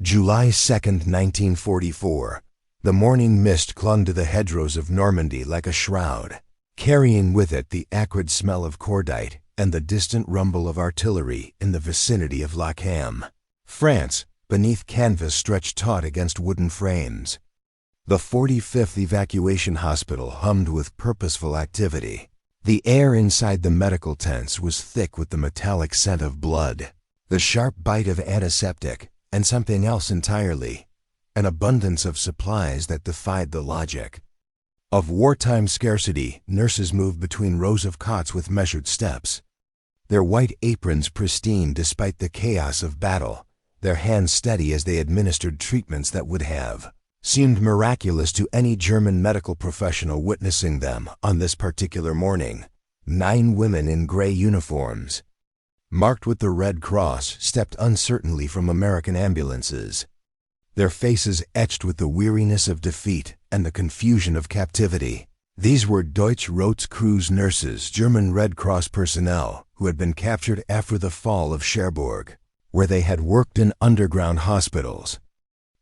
July 2, 1944. The morning mist clung to the hedgerows of Normandy like a shroud, carrying with it the acrid smell of cordite and the distant rumble of artillery in the vicinity of Lockham, France, beneath canvas stretched taut against wooden frames. The 45th Evacuation Hospital hummed with purposeful activity. The air inside the medical tents was thick with the metallic scent of blood, the sharp bite of antiseptic, and something else entirely, an abundance of supplies that defied the logic of wartime scarcity. Nurses moved between rows of cots with measured steps, their white aprons pristine despite the chaos of battle, their hands steady as they administered treatments that would have seemed miraculous to any German medical professional witnessing them on this particular morning. 9 women in gray uniforms, marked with the Red Cross, stepped uncertainly from American ambulances, their faces etched with the weariness of defeat and the confusion of captivity. These were Deutsche Rotes Kreuz nurses, German Red Cross personnel who had been captured after the fall of Cherbourg, where they had worked in underground hospitals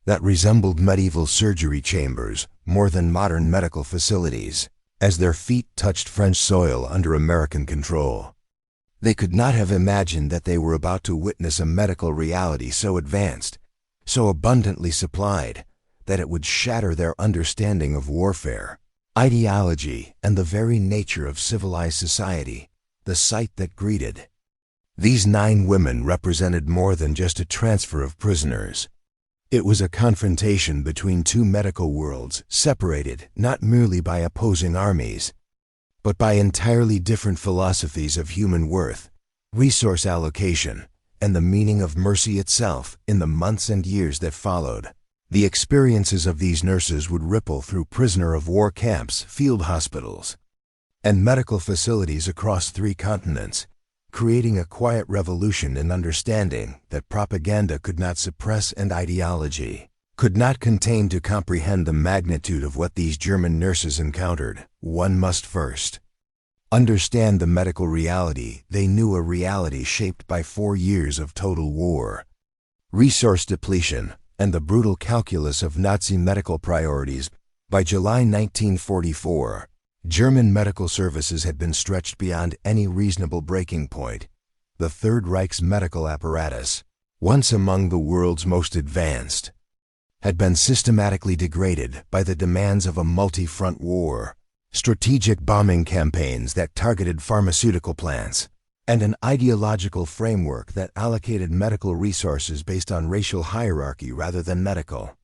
that resembled medieval surgery chambers more than modern medical facilities. As their feet touched French soil under American control, they could not have imagined that they were about to witness a medical reality so advanced, so abundantly supplied, that it would shatter their understanding of warfare, ideology, and the very nature of civilized society. The sight that greeted these 9 women represented more than just a transfer of prisoners. It was a confrontation between 2 medical worlds, separated not merely by opposing armies, but by entirely different philosophies of human worth, resource allocation, and the meaning of mercy itself. In the months and years that followed, the experiences of these nurses would ripple through prisoner of war camps, field hospitals, and medical facilities across 3 continents, creating a quiet revolution in understanding that propaganda could not suppress and ideology could not contain. To comprehend the magnitude of what these German nurses encountered, one must first understand the medical reality. They knew a reality shaped by 4 years of total war, resource depletion, and the brutal calculus of Nazi medical priorities. By July 1944, German medical services had been stretched beyond any reasonable breaking point. The Third Reich's medical apparatus, once among the world's most advanced, had been systematically degraded by the demands of a multi-front war, strategic bombing campaigns that targeted pharmaceutical plants, and an ideological framework that allocated medical resources based on racial hierarchy rather than medical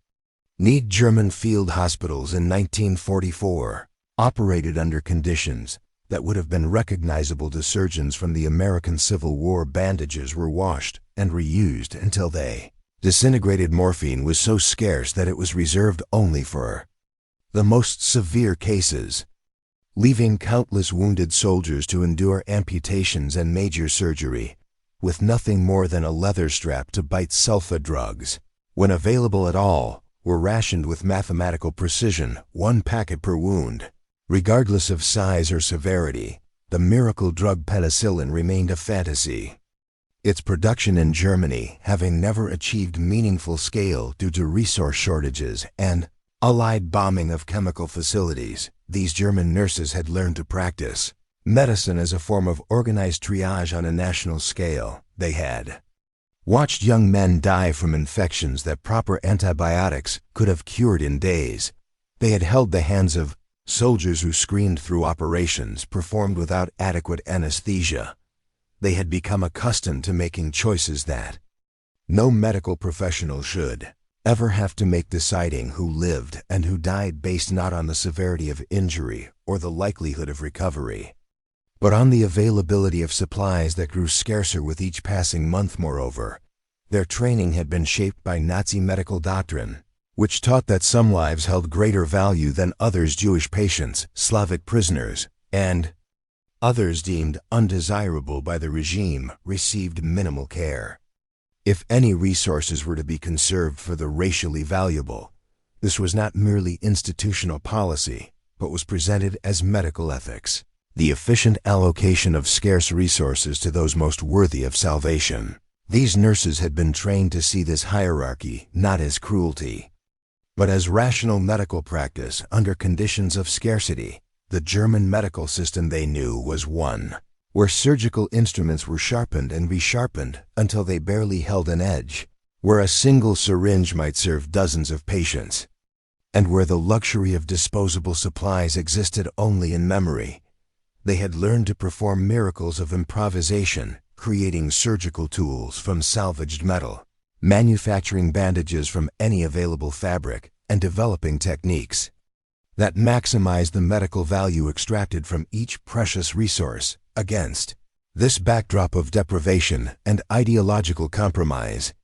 need. German field hospitals in 1944 operated under conditions that would have been recognizable to surgeons from the American Civil War. Bandages were washed and reused until they disintegrated. Morphine was so scarce that it was reserved only for the most severe cases, leaving countless wounded soldiers to endure amputations and major surgery with nothing more than a leather strap to bite. Sulfa drugs, when available at all, were rationed with mathematical precision, 1 packet per wound. Regardless of size or severity, the miracle drug penicillin remained a fantasy, its production in Germany having never achieved meaningful scale due to resource shortages and allied bombing of chemical facilities. These German nurses had learned to practice medicine as a form of organized triage on a national scale. They had watched young men die from infections that proper antibiotics could have cured in days. They had held the hands of soldiers who screamed through operations performed without adequate anesthesia. They had become accustomed to making choices that no medical professional should ever have to make, deciding who lived and who died based not on the severity of injury or the likelihood of recovery, but on the availability of supplies that grew scarcer with each passing month. Moreover, their training had been shaped by Nazi medical doctrine, which taught that some lives held greater value than others. Jewish patients, Slavic prisoners, and others deemed undesirable by the regime received minimal care. If any resources were to be conserved for the racially valuable, this was not merely institutional policy, but was presented as medical ethics, the efficient allocation of scarce resources to those most worthy of salvation. These nurses had been trained to see this hierarchy not as cruelty, but as rational medical practice under conditions of scarcity. The German medical system they knew was one where surgical instruments were sharpened and resharpened until they barely held an edge, where a single syringe might serve dozens of patients, and where the luxury of disposable supplies existed only in memory. They had learned to perform miracles of improvisation, creating surgical tools from salvaged metal, manufacturing bandages from any available fabric, and developing techniques that maximized the medical value extracted from each precious resource. Against this backdrop of deprivation and ideological compromise,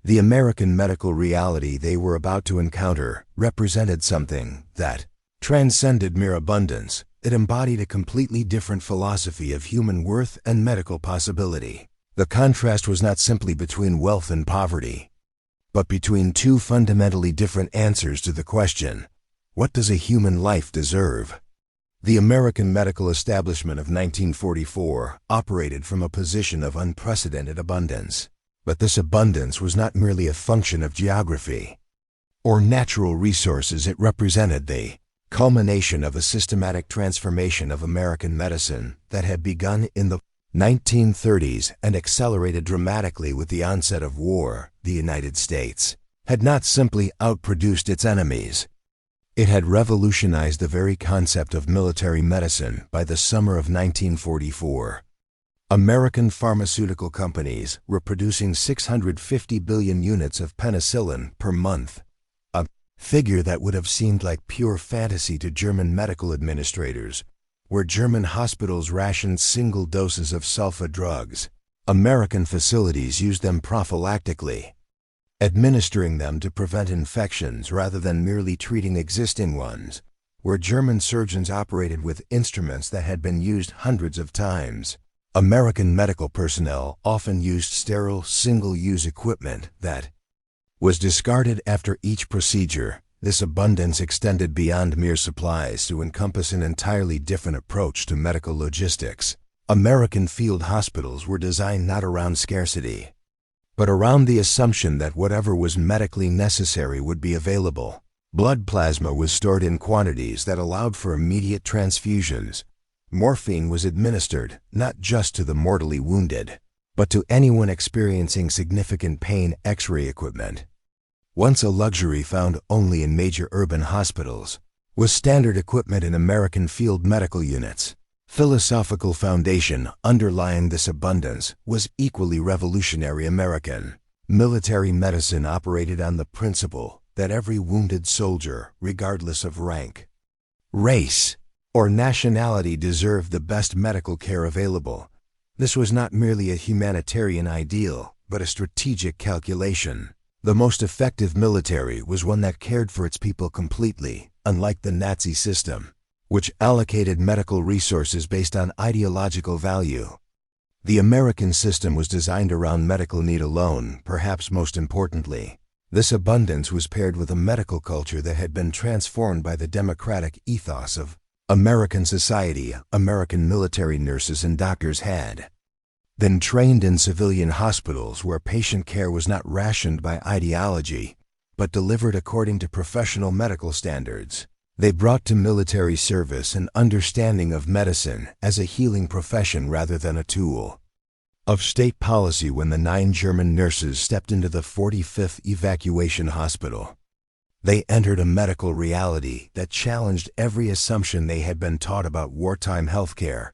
the American medical reality they were about to encounter represented something that transcended mere abundance. It embodied a completely different philosophy of human worth and medical possibility. The contrast was not simply between wealth and poverty, but between two fundamentally different answers to the question, what does a human life deserve? The American medical establishment of 1944 operated from a position of unprecedented abundance. But this abundance was not merely a function of geography or natural resources. It represented the culmination of a systematic transformation of American medicine that had begun in the 1930s and accelerated dramatically with the onset of war. The United States had not simply outproduced its enemies. It had revolutionized the very concept of military medicine by the summer of 1944. American pharmaceutical companies were producing 650 billion units of penicillin per month, a figure that would have seemed like pure fantasy to German medical administrators, where German hospitals rationed single doses of sulfa drugs. American facilities used them prophylactically, administering them to prevent infections rather than merely treating existing ones, where German surgeons operated with instruments that had been used hundreds of times. American medical personnel often used sterile, single-use equipment that was discarded after each procedure. This abundance extended beyond mere supplies to encompass an entirely different approach to medical logistics. American field hospitals were designed not around scarcity, but around the assumption that whatever was medically necessary would be available. Blood plasma was stored in quantities that allowed for immediate transfusions. Morphine was administered not just to the mortally wounded, but to anyone experiencing significant pain. X-ray equipment, once a luxury found only in major urban hospitals, was standard equipment in American field medical units. Philosophical foundation underlying this abundance was equally revolutionary. American military medicine operated on the principle that every wounded soldier, regardless of rank, race, or nationality, deserved the best medical care available. This was not merely a humanitarian ideal, but a strategic calculation. The most effective military was one that cared for its people completely, unlike the Nazi system, which allocated medical resources based on ideological value. The American system was designed around medical need alone. Perhaps most importantly, this abundance was paired with a medical culture that had been transformed by the democratic ethos of American society. American military nurses and doctors had been trained in civilian hospitals where patient care was not rationed by ideology, but delivered according to professional medical standards. They brought to military service an understanding of medicine as a healing profession rather than a tool of state policy. When the 9 German nurses stepped into the 45th Evacuation Hospital, they entered a medical reality that challenged every assumption they had been taught about wartime healthcare.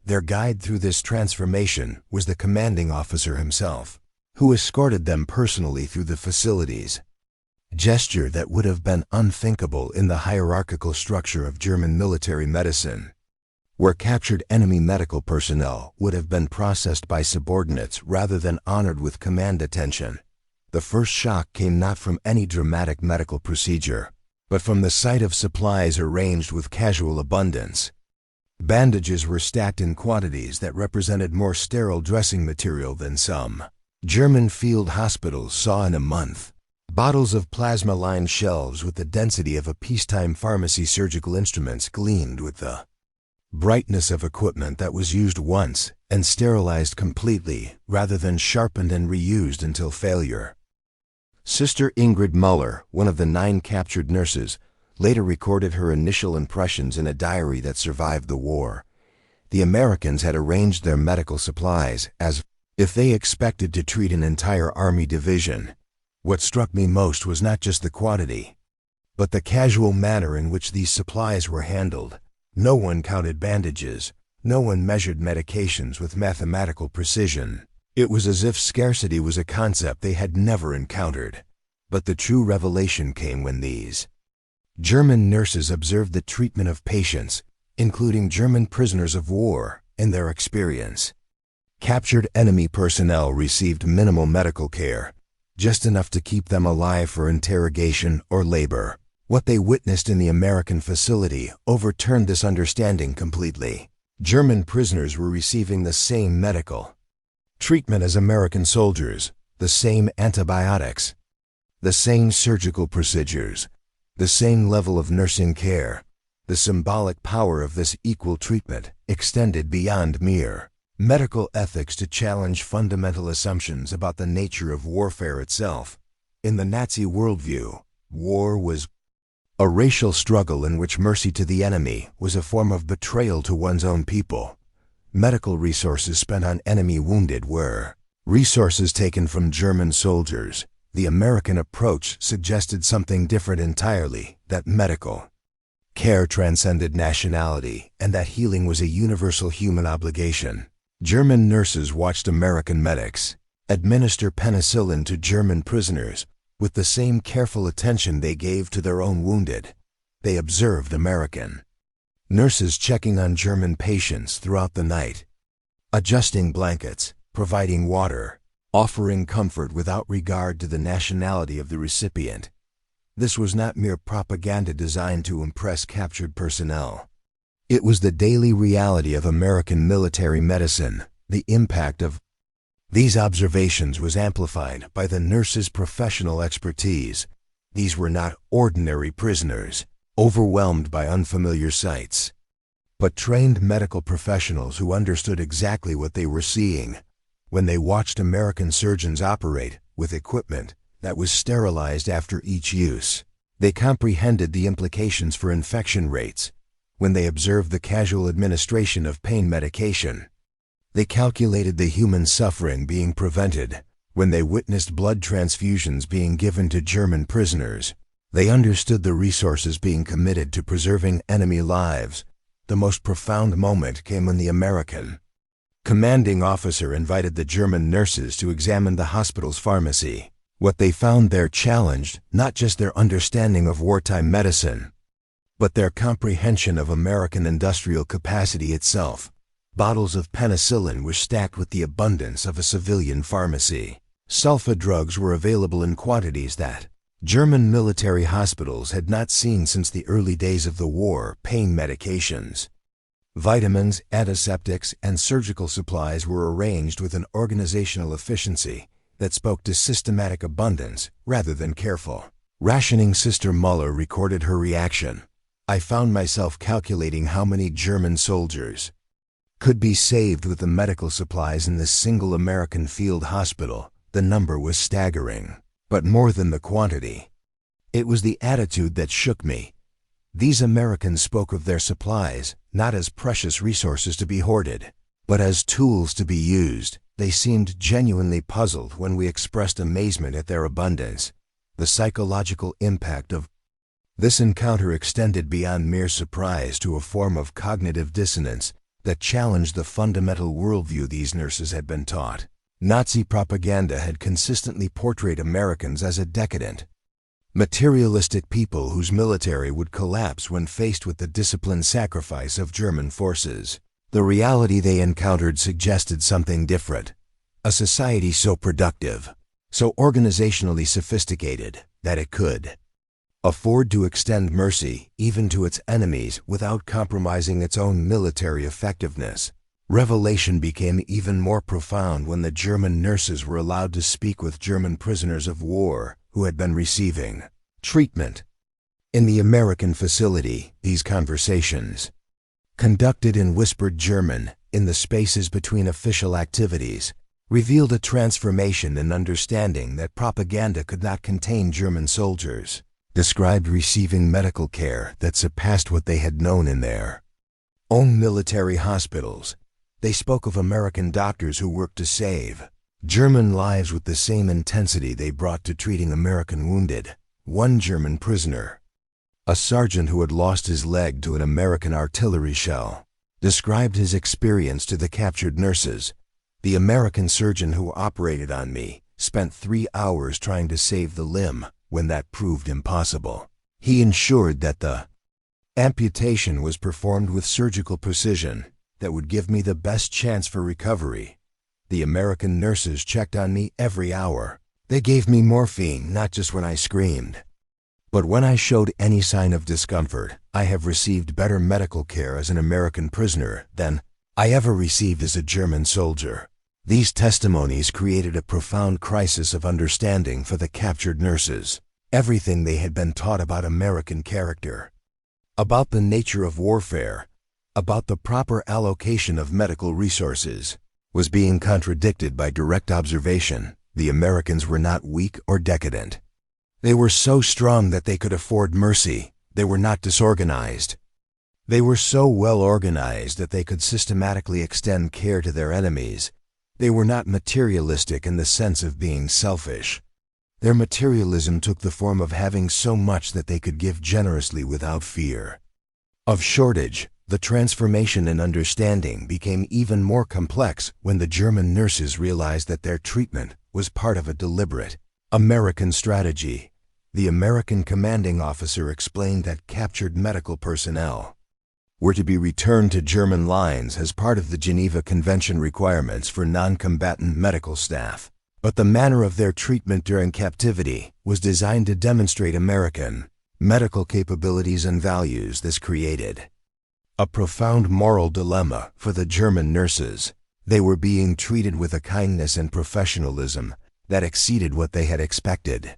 Their guide through this transformation was the commanding officer himself, who escorted them personally through the facilities. A gesture that would have been unthinkable in the hierarchical structure of German military medicine, where captured enemy medical personnel would have been processed by subordinates rather than honored with command attention. The first shock came not from any dramatic medical procedure, but from the sight of supplies arranged with casual abundance. Bandages were stacked in quantities that represented more sterile dressing material than some German field hospitals saw in a month. Bottles of plasma lined shelves with the density of a peacetime pharmacy. Surgical instruments gleamed with the brightness of equipment that was used once and sterilized completely rather than sharpened and reused until failure. Sister Ingrid Muller, one of the 9 captured nurses, later recorded her initial impressions in a diary that survived the war. The Americans had arranged their medical supplies as if they expected to treat an entire army division. What struck me most was not just the quantity, but the casual manner in which these supplies were handled. No one counted bandages. No one measured medications with mathematical precision. It was as if scarcity was a concept they had never encountered. But the true revelation came when these German nurses observed the treatment of patients, including German prisoners of war, and their experience. Captured enemy personnel received minimal medical care, just enough to keep them alive for interrogation or labor. What they witnessed in the American facility overturned this understanding completely. German prisoners were receiving the same medical treatment as American soldiers, the same antibiotics, the same surgical procedures, the same level of nursing care. The symbolic power of this equal treatment extended beyond mere medical ethics to challenge fundamental assumptions about the nature of warfare itself. In the Nazi worldview, war was a racial struggle in which mercy to the enemy was a form of betrayal to one's own people. Medical resources spent on enemy wounded were resources taken from German soldiers. The American approach suggested something different entirely, that medical care transcended nationality and that healing was a universal human obligation. German nurses watched American medics administer penicillin to German prisoners with the same careful attention they gave to their own wounded. They observed American nurses checking on German patients throughout the night, adjusting blankets, providing water, offering comfort without regard to the nationality of the recipient. This was not mere propaganda designed to impress captured personnel. It was the daily reality of American military medicine. The impact of these observations was amplified by the nurses' professional expertise. These were not ordinary prisoners, overwhelmed by unfamiliar sights, but trained medical professionals who understood exactly what they were seeing. When they watched American surgeons operate with equipment that was sterilized after each use, they comprehended the implications for infection rates. When they observed the casual administration of pain medication, they calculated the human suffering being prevented. When they witnessed blood transfusions being given to German prisoners, they understood the resources being committed to preserving enemy lives. The most profound moment came when the American commanding officer invited the German nurses to examine the hospital's pharmacy. What they found there challenged not just their understanding of wartime medicine, but their comprehension of American industrial capacity itself. Bottles of penicillin were stacked with the abundance of a civilian pharmacy. Sulfa drugs were available in quantities that German military hospitals had not seen since the early days of the war. Pain medications, vitamins, antiseptics, and surgical supplies were arranged with an organizational efficiency that spoke to systematic abundance rather than careful rationing. Sister Muller recorded her reaction. I found myself calculating how many German soldiers could be saved with the medical supplies in this single American field hospital. The number was staggering, but more than the quantity, it was the attitude that shook me. These Americans spoke of their supplies not as precious resources to be hoarded, but as tools to be used. They seemed genuinely puzzled when we expressed amazement at their abundance. The psychological impact of this encounter extended beyond mere surprise to a form of cognitive dissonance that challenged the fundamental worldview these nurses had been taught. Nazi propaganda had consistently portrayed Americans as a decadent, materialistic people whose military would collapse when faced with the disciplined sacrifice of German forces. The reality they encountered suggested something different. A society so productive, so organizationally sophisticated, that it could afford to extend mercy even to its enemies without compromising its own military effectiveness. Revelation became even more profound when the German nurses were allowed to speak with German prisoners of war who had been receiving treatment in the American facility. These conversations conducted in whispered German in the spaces between official activities, revealed a transformation in understanding that propaganda could not contain German soldiers, described receiving medical care that surpassed what they had known in their own military hospitals. They spoke of American doctors who worked to save German lives with the same intensity they brought to treating American wounded. One German prisoner, a sergeant who had lost his leg to an American artillery shell, described his experience to the captured nurses. The American surgeon who operated on me spent 3 hours trying to save the limb. When that proved impossible, he ensured that the amputation was performed with surgical precision that would give me the best chance for recovery. The American nurses checked on me every hour. They gave me morphine not just when I screamed, but when I showed any sign of discomfort. I have received better medical care as an American prisoner than I ever received as a German soldier. These testimonies created a profound crisis of understanding for the captured nurses. Everything they had been taught about American character, about the nature of warfare, about the proper allocation of medical resources, was being contradicted by direct observation. The Americans were not weak or decadent. They were so strong that they could afford mercy. They were not disorganized. They were so well organized that they could systematically extend care to their enemies. They were not materialistic in the sense of being selfish. Their materialism took the form of having so much that they could give generously without fear of shortage. The transformation in understanding became even more complex when the German nurses realized that their treatment was part of a deliberate American strategy. The American commanding officer explained that captured medical personnel were to be returned to German lines as part of the Geneva Convention requirements for non-combatant medical staff. But the manner of their treatment during captivity was designed to demonstrate American medical capabilities and values. This created a profound moral dilemma for the German nurses. They were being treated with a kindness and professionalism that exceeded what they had expected.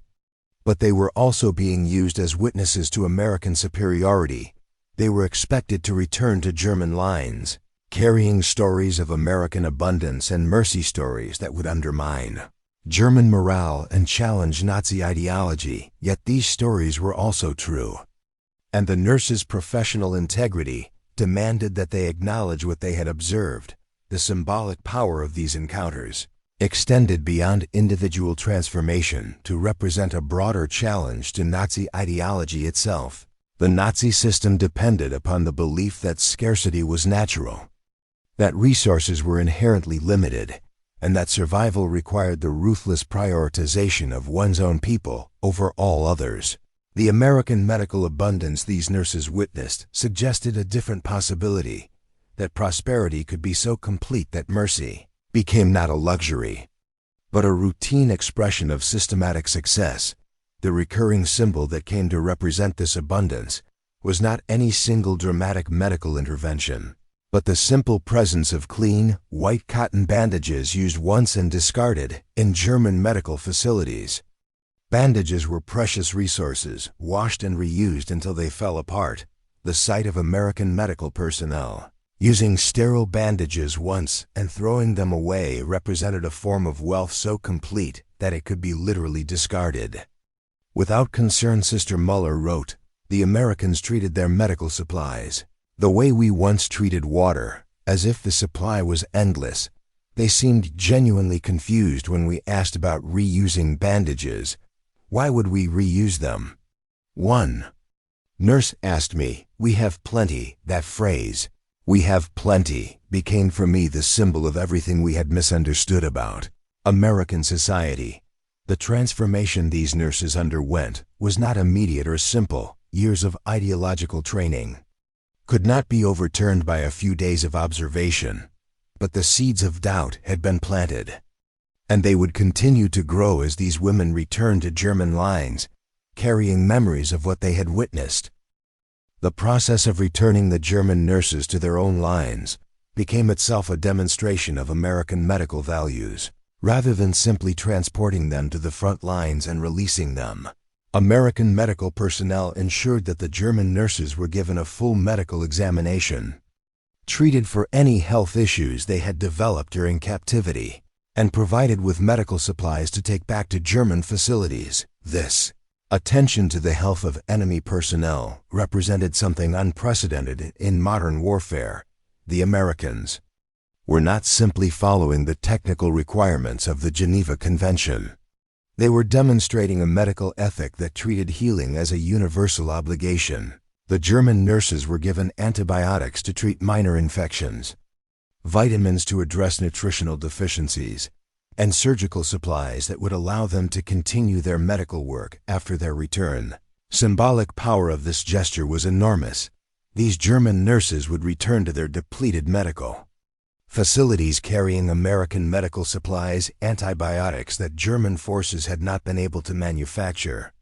But they were also being used as witnesses to American superiority. They were expected to return to German lines, carrying stories of American abundance and mercy stories that would undermine German morale and challenge Nazi ideology. Yet these stories were also true, and the nurses' professional integrity demanded that they acknowledge what they had observed. The symbolic power of these encounters extended beyond individual transformation to represent a broader challenge to Nazi ideology itself. The Nazi system depended upon the belief that scarcity was natural, that resources were inherently limited, and that survival required the ruthless prioritization of one's own people over all others. The American medical abundance these nurses witnessed suggested a different possibility, that prosperity could be so complete that mercy became not a luxury, but a routine expression of systematic success. The recurring symbol that came to represent this abundance was not any single dramatic medical intervention, but the simple presence of clean, white cotton bandages used once and discarded in German medical facilities. Bandages were precious resources, washed and reused until they fell apart. The sight of American medical personnel using sterile bandages once and throwing them away represented a form of wealth so complete that it could be literally discarded. Without concern, Sister Muller wrote, the Americans treated their medical supplies the way we once treated water, as if the supply was endless. They seemed genuinely confused when we asked about reusing bandages. Why would we reuse them? One nurse asked me, "We have plenty." That phrase, "we have plenty," became for me the symbol of everything we had misunderstood about American society. The transformation these nurses underwent was not immediate or simple. Years of ideological training could not be overturned by a few days of observation, but the seeds of doubt had been planted, and they would continue to grow as these women returned to German lines, carrying memories of what they had witnessed. The process of returning the German nurses to their own lines became itself a demonstration of American medical values. Rather than simply transporting them to the front lines and releasing them, American medical personnel ensured that the German nurses were given a full medical examination. treated for any health issues they had developed during captivity, and provided with medical supplies to take back to German facilities. This attention to the health of enemy personnel represented something unprecedented in modern warfare. The Americans were not simply following the technical requirements of the Geneva Convention. They were demonstrating a medical ethic that treated healing as a universal obligation. The German nurses were given antibiotics to treat minor infections, vitamins to address nutritional deficiencies, and surgical supplies that would allow them to continue their medical work after their return. Symbolic power of this gesture was enormous. These German nurses would return to their depleted medical facilities carrying American medical supplies, antibiotics that German forces had not been able to manufacture,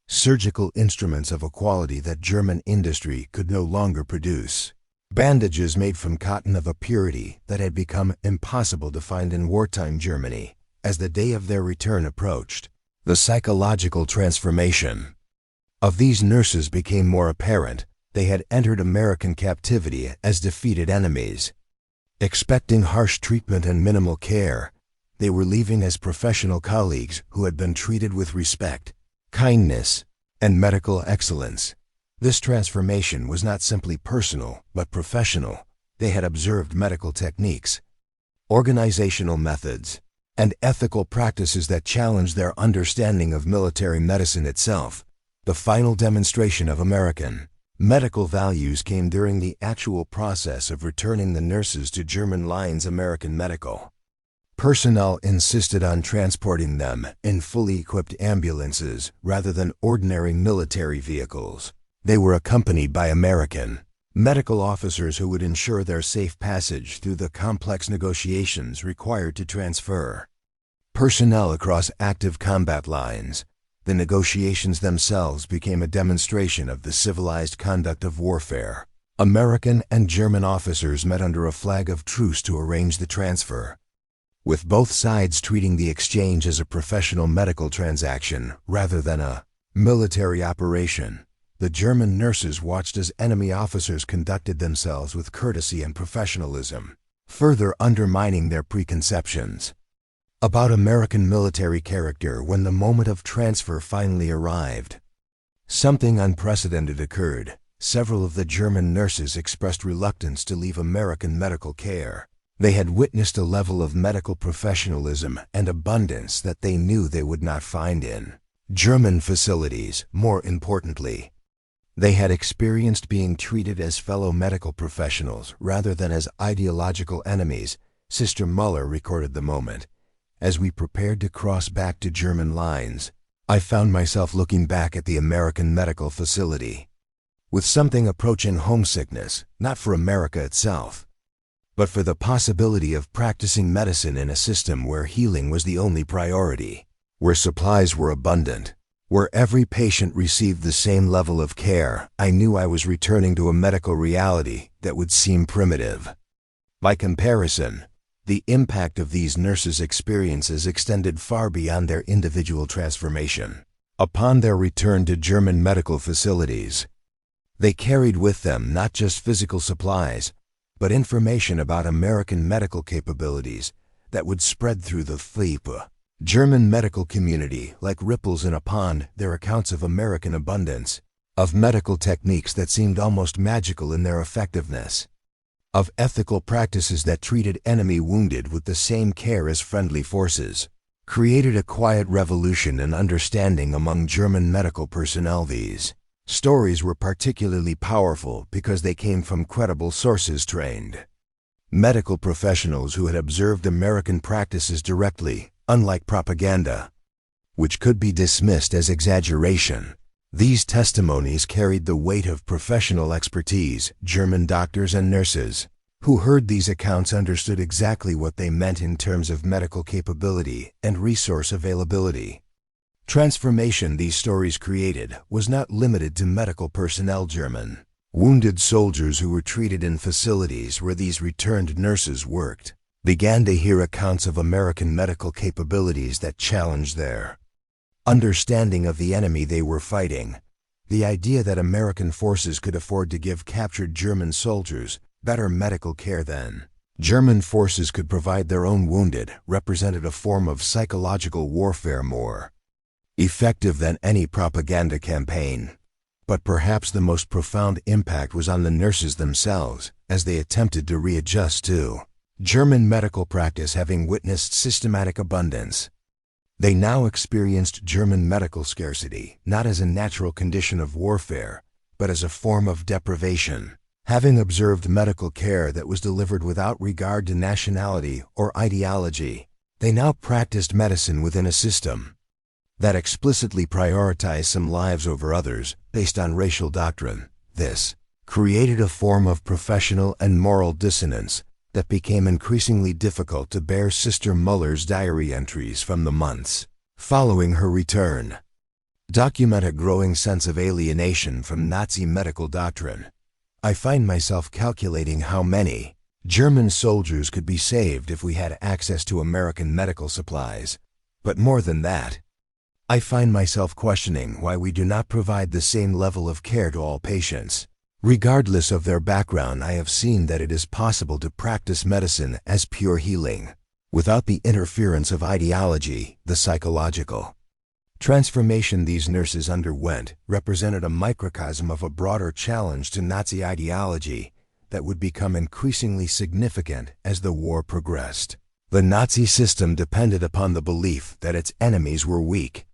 surgical instruments of a quality that German industry could no longer produce, bandages made from cotton of a purity that had become impossible to find in wartime Germany. As the day of their return approached, the psychological transformation of these nurses became more apparent. They had entered American captivity as defeated enemies. Expecting harsh treatment and minimal care, they were leaving as professional colleagues who had been treated with respect, kindness, and medical excellence. This transformation was not simply personal, but professional. They had observed medical techniques, organizational methods, and ethical practices that challenged their understanding of military medicine itself. The final demonstration of American medical values came during the actual process of returning the nurses to German lines. American medical personnel insisted on transporting them in fully equipped ambulances rather than ordinary military vehicles. They were accompanied by American medical officers who would ensure their safe passage through the complex negotiations required to transfer personnel across active combat lines. The negotiations themselves became a demonstration of the civilized conduct of warfare. American and German officers met under a flag of truce to arrange the transfer, with both sides treating the exchange as a professional medical transaction rather than a military operation. The German nurses watched as enemy officers conducted themselves with courtesy and professionalism, further undermining their preconceptions about American military character. When the moment of transfer finally arrived, something unprecedented occurred. Several of the German nurses expressed reluctance to leave American medical care. They had witnessed a level of medical professionalism and abundance that they knew they would not find in German facilities. More importantly, they had experienced being treated as fellow medical professionals rather than as ideological enemies. Sister Muller recorded the moment. As we prepared to cross back to German lines, I found myself looking back at the American medical facility with something approaching homesickness, not for America itself, but for the possibility of practicing medicine in a system where healing was the only priority, where supplies were abundant, where every patient received the same level of care. I knew I was returning to a medical reality that would seem primitive. By comparison, the impact of these nurses' experiences extended far beyond their individual transformation. Upon their return to German medical facilities, they carried with them not just physical supplies, but information about American medical capabilities that would spread through the FIPA German medical community like ripples in a pond. Their accounts of American abundance, of medical techniques that seemed almost magical in their effectiveness, of ethical practices that treated enemy wounded with the same care as friendly forces, created a quiet revolution in understanding among German medical personnel. These stories were particularly powerful because they came from credible sources, trained medical professionals who had observed American practices directly, unlike propaganda, which could be dismissed as exaggeration. These testimonies carried the weight of professional expertise. German doctors and nurses who heard these accounts understood exactly what they meant in terms of medical capability and resource availability. Transformation these stories created was not limited to medical personnel. German wounded soldiers who were treated in facilities where these returned nurses worked began to hear accounts of American medical capabilities that challenged their understanding of the enemy they were fighting. The idea that American forces could afford to give captured German soldiers better medical care then. German forces could provide their own wounded, represented a form of psychological warfare more effective than any propaganda campaign. But perhaps the most profound impact was on the nurses themselves, as they attempted to readjust to German medical practice, having witnessed systematic abundance. They now experienced German medical scarcity, not as a natural condition of warfare, but as a form of deprivation. Having observed medical care that was delivered without regard to nationality or ideology, they now practiced medicine within a system that explicitly prioritized some lives over others based on racial doctrine. This created a form of professional and moral dissonance that became increasingly difficult to bear. Sister Muller's diary entries from the months following her return document a growing sense of alienation from Nazi medical doctrine. I find myself calculating how many German soldiers could be saved if we had access to American medical supplies. But more than that, I find myself questioning why we do not provide the same level of care to all patients. Regardless of their background, I have seen that it is possible to practice medicine as pure healing, without the interference of ideology. The psychological transformation these nurses underwent represented a microcosm of a broader challenge to Nazi ideology that would become increasingly significant as the war progressed. The Nazi system depended upon the belief that its enemies were weak,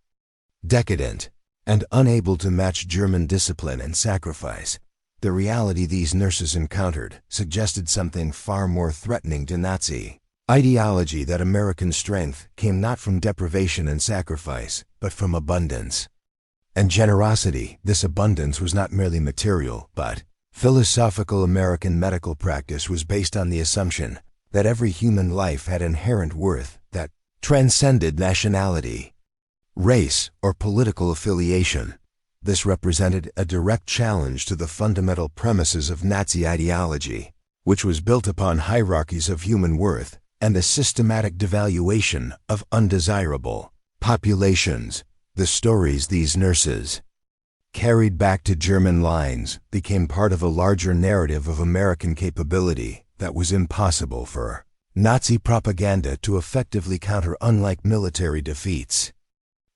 decadent, and unable to match German discipline and sacrifice. The reality these nurses encountered suggested something far more threatening to Nazi ideology: that American strength came not from deprivation and sacrifice, but from abundance and generosity. This abundance was not merely material, but philosophical. American medical practice was based on the assumption that every human life had inherent worth that transcended nationality, race, or political affiliation. This represented a direct challenge to the fundamental premises of Nazi ideology, which was built upon hierarchies of human worth and the systematic devaluation of undesirable populations. The stories these nurses carried back to German lines became part of a larger narrative of American capability that was impossible for Nazi propaganda to effectively counter. Unlike military defeats,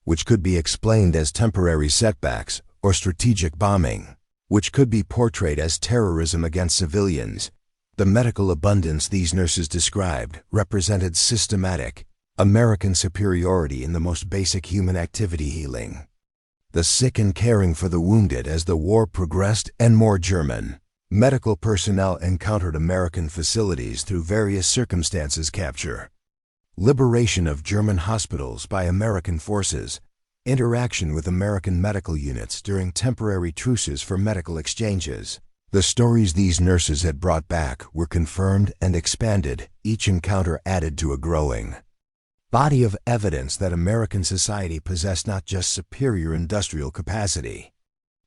which could be explained as temporary setbacks, or strategic bombing, which could be portrayed as terrorism against civilians, the medical abundance these nurses described represented systematic American superiority in the most basic human activity: healing the sick and caring for the wounded. As the war progressed and more German medical personnel encountered American facilities through various circumstances: capture, liberation of German hospitals by American forces, interaction with American medical units during temporary truces for medical exchanges. The stories these nurses had brought back were confirmed and expanded. Each encounter added to a growing body of evidence that American society possessed not just superior industrial capacity,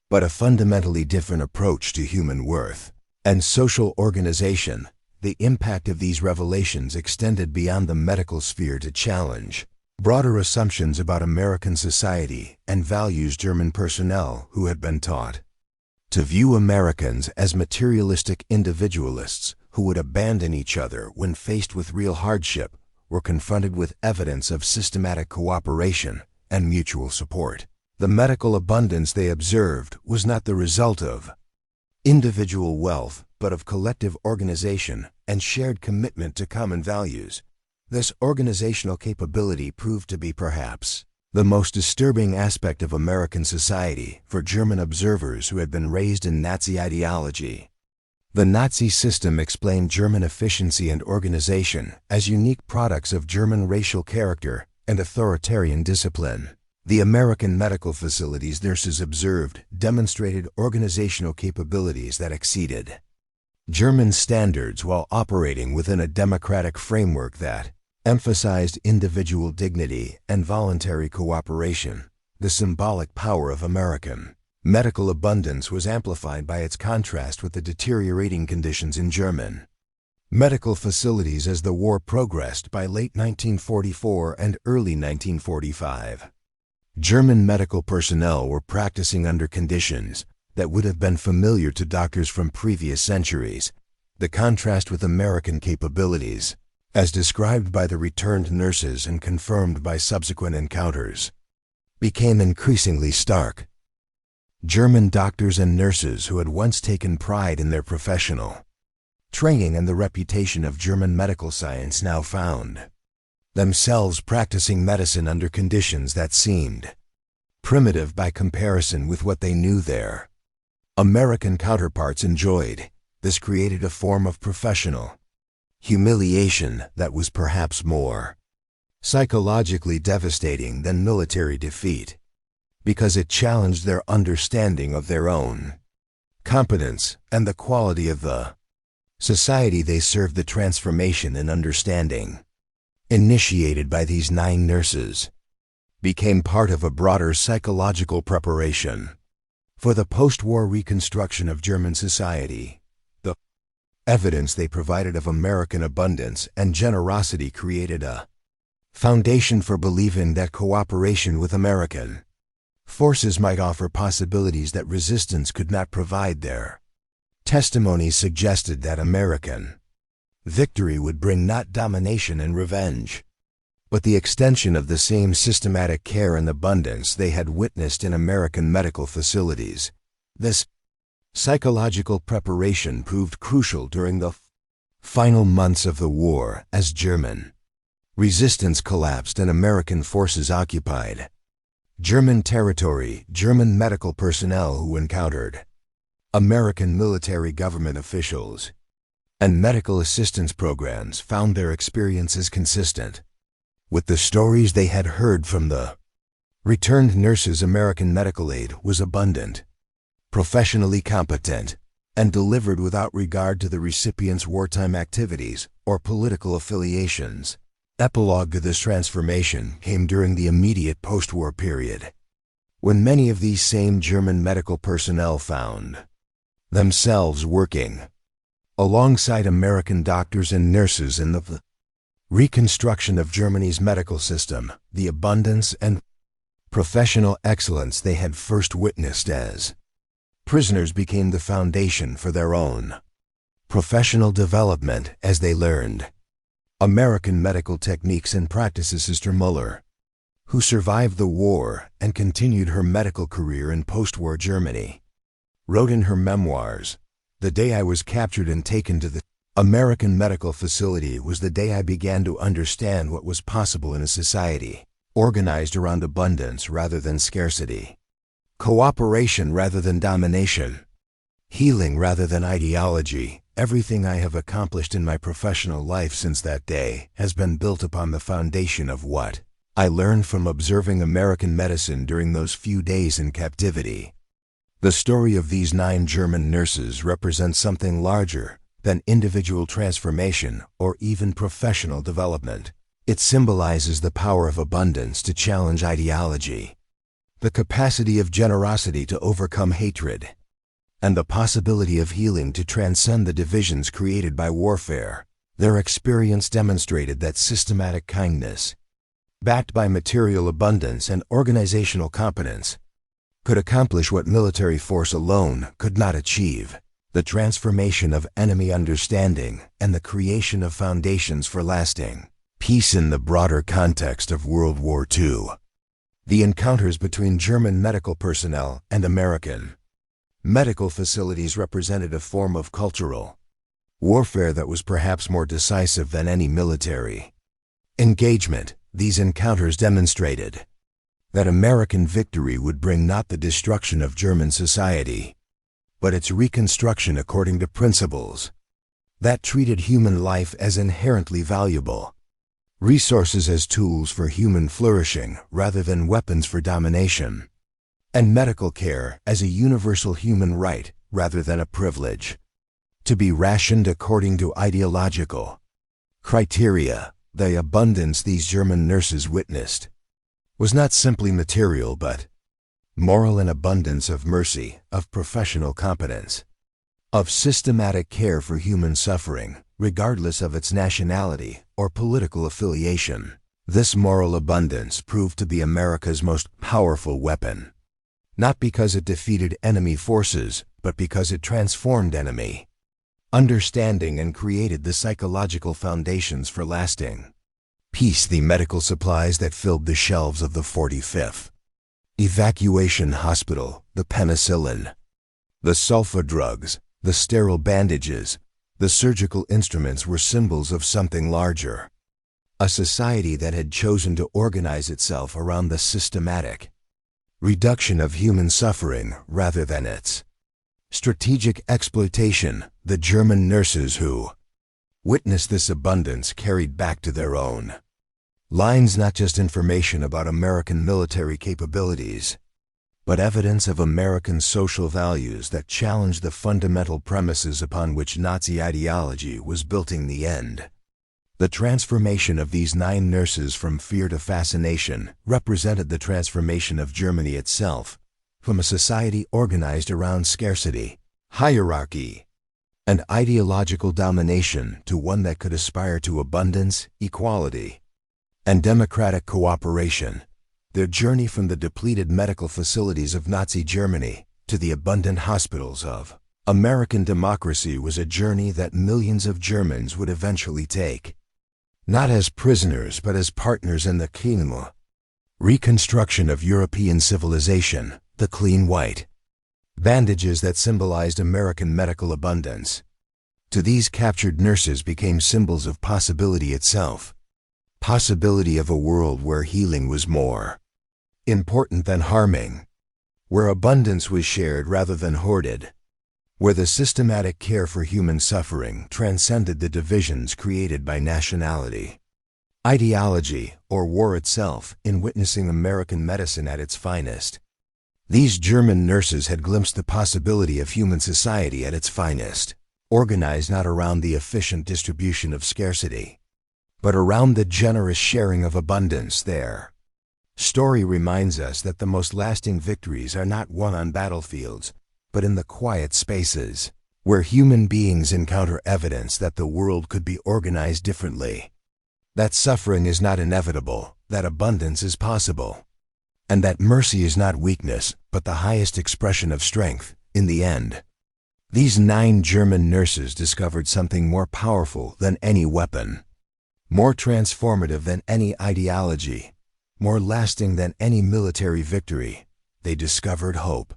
but a fundamentally different approach to human worth and social organization. The impact of these revelations extended beyond the medical sphere to challenge broader assumptions about American society and values. German personnel, who had been taught to view Americans as materialistic individualists who would abandon each other when faced with real hardship, were confronted with evidence of systematic cooperation and mutual support. The medical abundance they observed was not the result of individual wealth, but of collective organization and shared commitment to common values. This organizational capability proved to be perhaps the most disturbing aspect of American society for German observers who had been raised in Nazi ideology. The Nazi system explained German efficiency and organization as unique products of German racial character and authoritarian discipline. The American medical facilities nurses observed demonstrated organizational capabilities that exceeded German standards while operating within a democratic framework that emphasized individual dignity and voluntary cooperation. The symbolic power of American medical abundance was amplified by its contrast with the deteriorating conditions in German medical facilities as the war progressed. By late 1944 and early 1945, German medical personnel were practicing under conditions that would have been familiar to doctors from previous centuries. The contrast with American capabilities, as described by the returned nurses and confirmed by subsequent encounters, became increasingly stark. German doctors and nurses who had once taken pride in their professional training and the reputation of German medical science now found themselves practicing medicine under conditions that seemed primitive by comparison with what they knew their American counterparts enjoyed. This created a form of professional humiliation that was perhaps more psychologically devastating than military defeat, because it challenged their understanding of their own competence and the quality of the society they served. The transformation in understanding, initiated by these 9 nurses, became part of a broader psychological preparation for the post-war reconstruction of German society. The evidence they provided of American abundance and generosity created a foundation for believing that cooperation with American forces might offer possibilities that resistance could not provide. Their testimonies suggested that American victory would bring not domination and revenge, but the extension of the same systematic care and abundance they had witnessed in American medical facilities. This psychological preparation proved crucial during the final months of the war as German resistance collapsed and American forces occupied German territory. German medical personnel who encountered American military government officials and medical assistance programs found their experiences consistent with the stories they had heard from the returned nurses. American medical aid was abundant, professionally competent, and delivered without regard to the recipient's wartime activities or political affiliations. Epilogue to this transformation came during the immediate post-war period, when many of these same German medical personnel found themselves working alongside American doctors and nurses in the reconstruction of Germany's medical system. The abundance and professional excellence they had first witnessed as prisoners became the foundation for their own professional development as they learned American medical techniques and practices. Sister Muller, who survived the war and continued her medical career in post-war Germany, wrote in her memoirs, "The day I was captured and taken to the American medical facility was the day I began to understand what was possible in a society organized around abundance rather than scarcity, cooperation rather than domination, healing rather than ideology. Everything I have accomplished in my professional life since that day has been built upon the foundation of what I learned from observing American medicine during those few days in captivity." The story of these 9 German nurses represents something larger than individual transformation or even professional development. It symbolizes the power of abundance to challenge ideology, the capacity of generosity to overcome hatred, and the possibility of healing to transcend the divisions created by warfare. Their experience demonstrated that systematic kindness, backed by material abundance and organizational competence, could accomplish what military force alone could not achieve: the transformation of enemy understanding and the creation of foundations for lasting peace. In the broader context of World War II, the encounters between German medical personnel and American medical facilities represented a form of cultural warfare that was perhaps more decisive than any military engagement. These encounters demonstrated that American victory would bring not the destruction of German society, but its reconstruction according to principles that treated human life as inherently valuable, resources as tools for human flourishing rather than weapons for domination, and medical care as a universal human right rather than a privilege to be rationed according to ideological criteria. The abundance these German nurses witnessed was not simply material but moral, an abundance of mercy, of professional competence, of systematic care for human suffering, regardless of its nationality or political affiliation. This moral abundance proved to be America's most powerful weapon, not because it defeated enemy forces, but because it transformed enemy understanding and created the psychological foundations for lasting peace. The medical supplies that filled the shelves of the 45th Evacuation Hospital, the penicillin, the sulfa drugs, the sterile bandages, the surgical instruments were symbols of something larger. A society that had chosen to organize itself around the systematic reduction of human suffering rather than its strategic exploitation. The German nurses who witnessed this abundance carried back to their own lines not just information about American military capabilities, but evidence of American social values that challenged the fundamental premises upon which Nazi ideology was built. In the end, the transformation of these 9 nurses from fear to fascination represented the transformation of Germany itself, from a society organized around scarcity, hierarchy, and ideological domination to one that could aspire to abundance, equality, and democratic cooperation. Their journey from the depleted medical facilities of Nazi Germany to the abundant hospitals of American democracy was a journey that millions of Germans would eventually take, not as prisoners but as partners in the reconstruction of European civilization. The clean white bandages that symbolized American medical abundance to these captured nurses became symbols of possibility itself, possibility of a world where healing was more important than harming, where abundance was shared rather than hoarded, where the systematic care for human suffering transcended the divisions created by nationality, ideology, or war itself. In witnessing American medicine at its finest, these German nurses had glimpsed the possibility of human society at its finest, organized not around the efficient distribution of scarcity, but around the generous sharing of abundance. Their story reminds us that the most lasting victories are not won on battlefields, but in the quiet spaces where human beings encounter evidence that the world could be organized differently, that suffering is not inevitable, that abundance is possible, and that mercy is not weakness, but the highest expression of strength. In the end, these 9 German nurses discovered something more powerful than any weapon, more transformative than any ideology, more lasting than any military victory. They discovered hope.